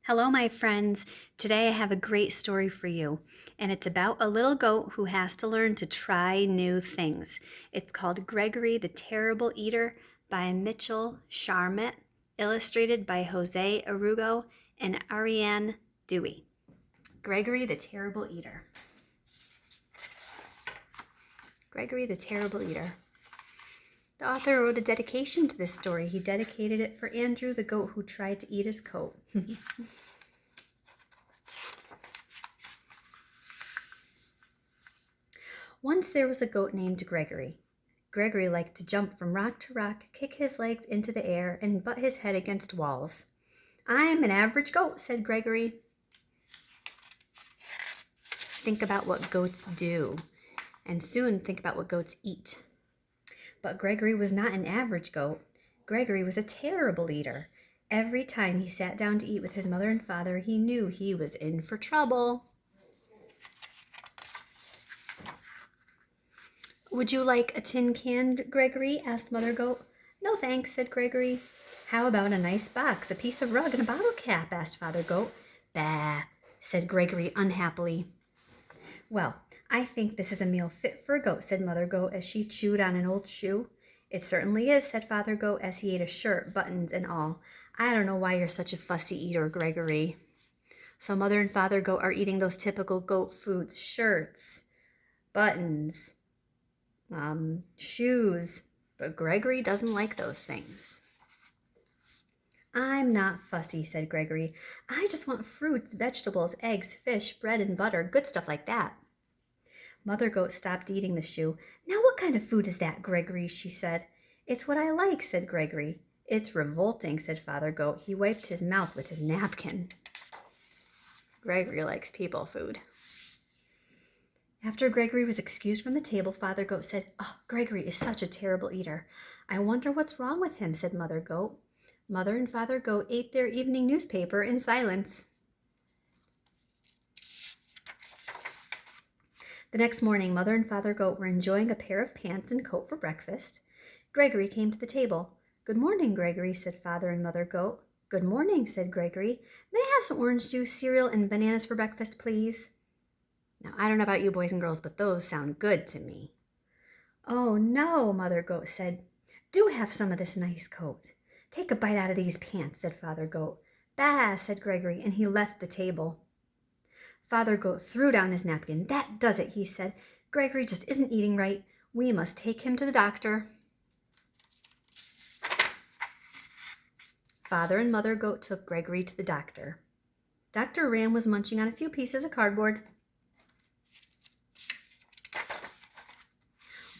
Hello, my friends. Today I have a great story for you, and it's about a little goat who has to learn to try new things. It's called Gregory the Terrible Eater by Mitchell Charmet, illustrated by Jose Arugo and Ariane Dewey. Gregory the Terrible Eater. Gregory the Terrible Eater. The author wrote a dedication to this story. He dedicated it for Andrew, the goat who tried to eat his coat. Once there was a goat named Gregory. Gregory liked to jump from rock to rock, kick his legs into the air, and butt his head against walls. "I'm an average goat," said Gregory. Think about what goats do, and soon think about what goats eat. But Gregory was not an average goat. Gregory was a terrible eater. Every time he sat down to eat with his mother and father, he knew he was in for trouble. "Would you like a tin can, Gregory?" asked Mother Goat. "No, thanks," said Gregory. "How about a nice box, a piece of rug, and a bottle cap?" asked Father Goat. "Bah," said Gregory unhappily. "Well, I think this is a meal fit for a goat," said Mother Goat as she chewed on an old shoe. "It certainly is," said Father Goat as he ate a shirt, buttons and all. "I don't know why you're such a fussy eater, Gregory." So Mother and Father Goat are eating those typical goat foods: shirts, buttons, shoes, but Gregory doesn't like those things. "I'm not fussy," said Gregory. "I just want fruits, vegetables, eggs, fish, bread, and butter, good stuff like that." Mother Goat stopped eating the shoe. "Now what kind of food is that, Gregory?" she said. "It's what I like," said Gregory. "It's revolting," said Father Goat. He wiped his mouth with his napkin. Gregory likes people food. After Gregory was excused from the table, Father Goat said, "Oh, Gregory is such a terrible eater. I wonder what's wrong with him," said Mother Goat. Mother and Father Goat ate their evening newspaper in silence. The next morning, Mother and Father Goat were enjoying a pair of pants and coat for breakfast. Gregory came to the table. "Good morning, Gregory," said Father and Mother Goat. "Good morning," said Gregory. "May I have some orange juice, cereal, and bananas for breakfast, please?" Now, I don't know about you boys and girls, but those sound good to me. "Oh, no," Mother Goat said. "Do have some of this nice coat." "Take a bite out of these pants," said Father Goat. "Bah," said Gregory, and he left the table. Father Goat threw down his napkin. "That does it," he said. "Gregory just isn't eating right. We must take him to the doctor." Father and Mother Goat took Gregory to the doctor. Dr. Ram was munching on a few pieces of cardboard.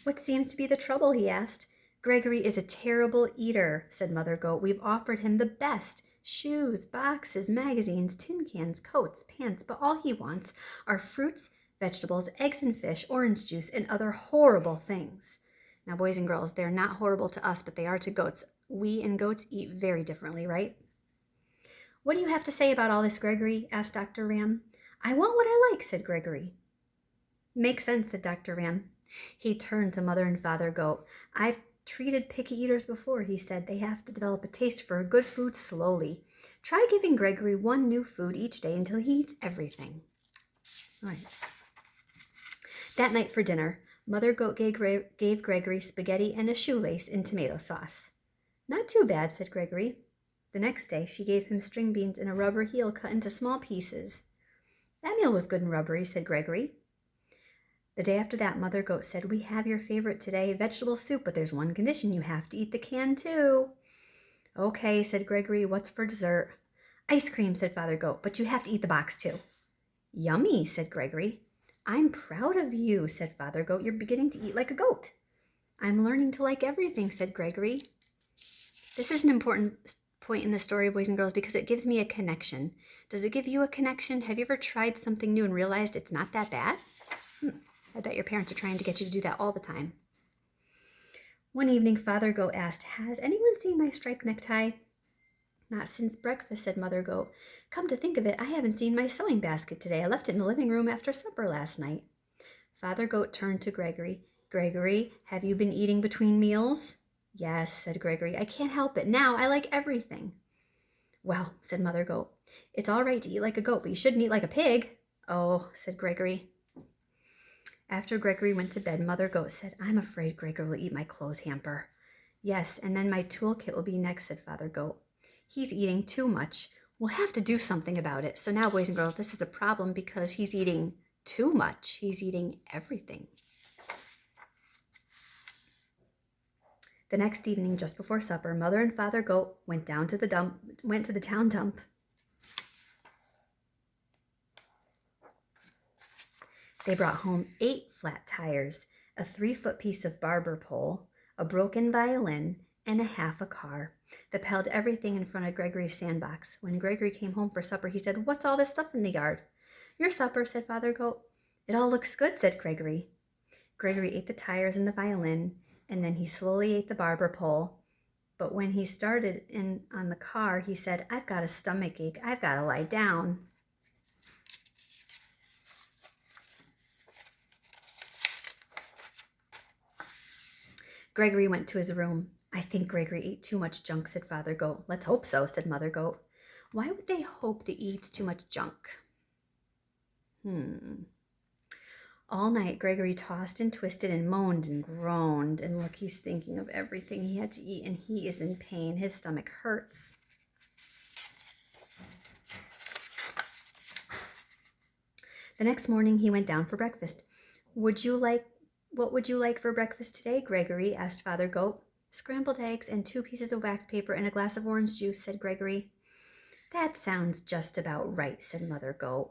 "What seems to be the trouble?" he asked. "Gregory is a terrible eater," said Mother Goat. "We've offered him the best: shoes, boxes, magazines, tin cans, coats, pants, but all he wants are fruits, vegetables, eggs and fish, orange juice, and other horrible things." Now, boys and girls, they're not horrible to us, but they are to goats. We and goats eat very differently, right? "What do you have to say about all this, Gregory?" asked Dr. Ram. "I want what I like," said Gregory. "Makes sense," said Dr. Ram. He turned to Mother and Father Goat. "I've treated picky eaters before," he said. "They have to develop a taste for good food slowly. Try giving Gregory one new food each day until he eats everything." All right. That night for dinner, Mother Goat gave Gregory spaghetti and a shoelace in tomato sauce. "Not too bad," said Gregory. The next day, she gave him string beans and a rubber heel cut into small pieces. "That meal was good and rubbery," said Gregory. The day after that, Mother Goat said, "We have your favorite today, vegetable soup, but there's one condition: you have to eat the can too." "Okay," said Gregory. "What's for dessert?" "Ice cream," said Father Goat, "but you have to eat the box too." "Yummy," said Gregory. "I'm proud of you," said Father Goat. "You're beginning to eat like a goat." "I'm learning to like everything," said Gregory. This is an important point in the story, boys and girls, because it gives me a connection. Does it give you a connection? Have you ever tried something new and realized it's not that bad? I bet your parents are trying to get you to do that all the time. One evening, Father Goat asked, "Has anyone seen my striped necktie?" "Not since breakfast," said Mother Goat. "Come to think of it, I haven't seen my sewing basket today. I left it in the living room after supper last night." Father Goat turned to Gregory. "Gregory, have you been eating between meals?" "Yes," said Gregory. "I can't help it. Now I like everything." Well, said Mother Goat, it's all right to eat like a goat, but you shouldn't eat like a pig. Oh, said Gregory. After Gregory went to bed, Mother Goat said, I'm afraid Gregory will eat my clothes hamper. Yes, and then my toolkit will be next, said Father Goat. He's eating too much. We'll have to do something about it. So now, boys and girls, this is a problem because he's eating too much. He's eating everything. The next evening, just before supper, Mother and Father Goat went to the town dump. They brought home 8 flat tires, a 3-foot piece of barber pole, a broken violin, and a half a car. They piled everything in front of Gregory's sandbox. When Gregory came home for supper, he said, What's all this stuff in the yard? Your supper, said Father Goat. It all looks good, said Gregory. Gregory ate the tires and the violin, and then he slowly ate the barber pole. But when he started on the car, he said, I've got a stomach ache. I've got to lie down. Gregory went to his room. I think Gregory ate too much junk, said Father Goat. Let's hope so, said Mother Goat. Why would they hope that he eats too much junk? All night, Gregory tossed and twisted and moaned and groaned. And look, he's thinking of everything he had to eat, and he is in pain. His stomach hurts. The next morning, he went down for breakfast. What would you like for breakfast today, Gregory? Asked Father Goat. Scrambled eggs and 2 pieces of wax paper and a glass of orange juice, said Gregory. That sounds just about right, said Mother Goat.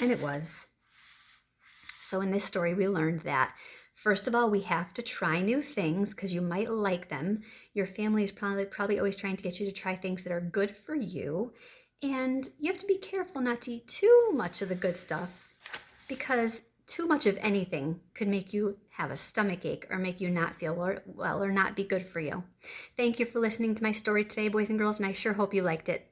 And it was. So in this story, we learned that, first of all, we have to try new things because you might like them. Your family is probably always trying to get you to try things that are good for you. And you have to be careful not to eat too much of the good stuff, because too much of anything could make you have a stomach ache or make you not feel well or not be good for you. Thank you for listening to my story today, boys and girls, and I sure hope you liked it.